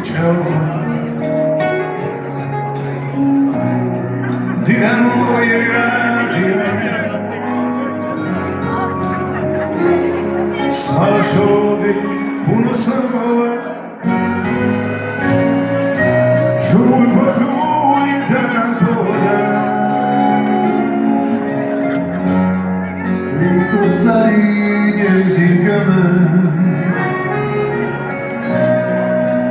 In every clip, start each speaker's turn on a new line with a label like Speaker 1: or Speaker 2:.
Speaker 1: kuća ova, Dinamo je gradio, slaž ovdje puno snova, žulj po žulj dan po dan.
Speaker 2: Niko stari njezin kamen,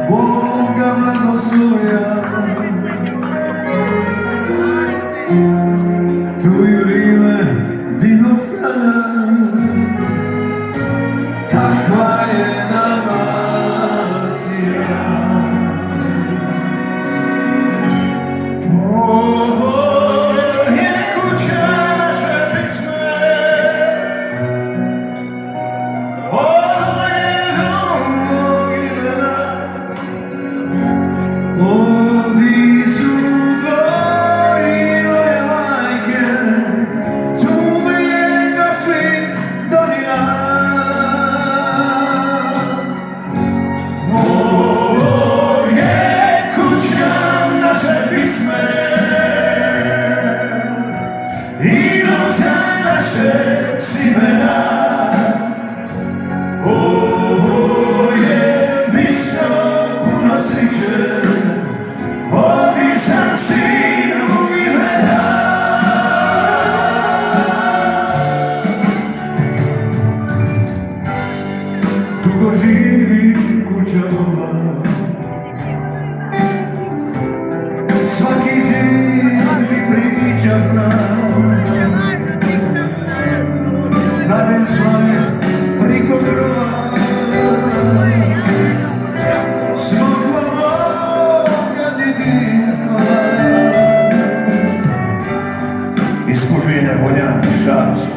Speaker 2: Boga blagoslovja, tu jurime dinog stana, takva je Dalmacija.
Speaker 1: Ovo je kuća naše pisme, ovo je dom mog imena,
Speaker 2: Ovdje su dvoji moje majke, tu me je na svijet donila.
Speaker 1: ovo je kuća naše pisme i noća našeg simena. Ovo je mjesto puno sreće, ovdje sam sinu imena.
Speaker 2: Dugo živi kuća ova, svaki zid mi priča zna. Nade svoje priko krova, svog moga djetinjstva.
Speaker 1: Iskuženja vonja šaša,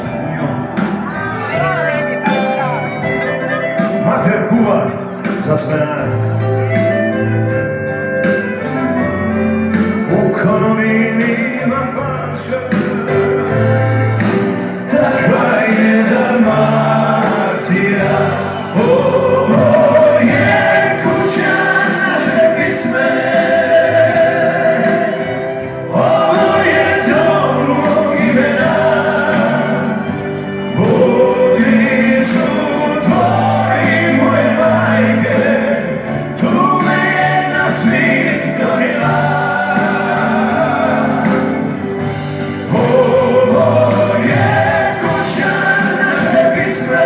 Speaker 1: mater kuva za sve nas. U konovini ima faša, takva je Dalmacija. Ovo je kuća naše pisme, ovo je dom mog imena. Ovdje su tvoji moje majke, tu me je na svijet donila. Ovo je kuća naše pisme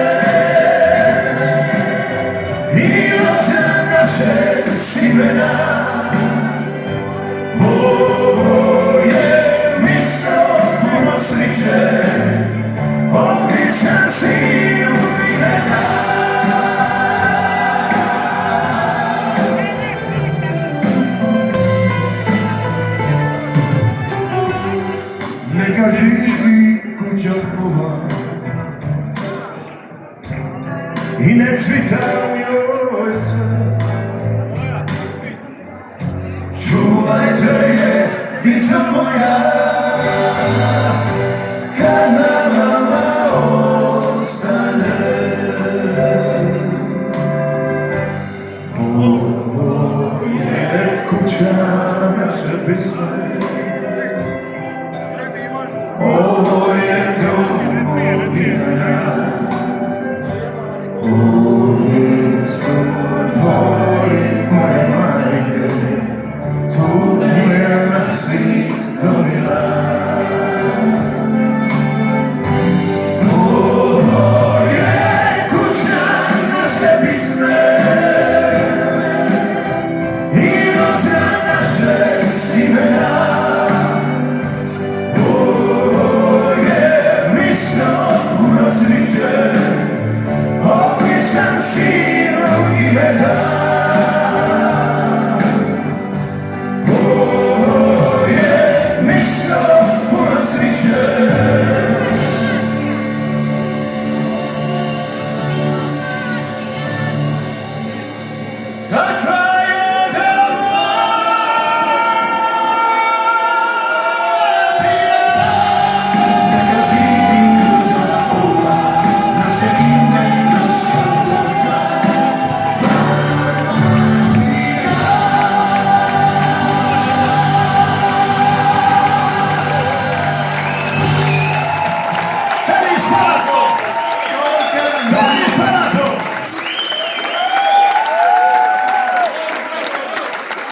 Speaker 1: i noća našeg simena. Ovo je mjesto puno sreće, ovdje sam sinu imena.
Speaker 2: Neka živi kuća ova,
Speaker 1: I ne cvita u njoj sve,
Speaker 2: čuvajte je, dica moja, kad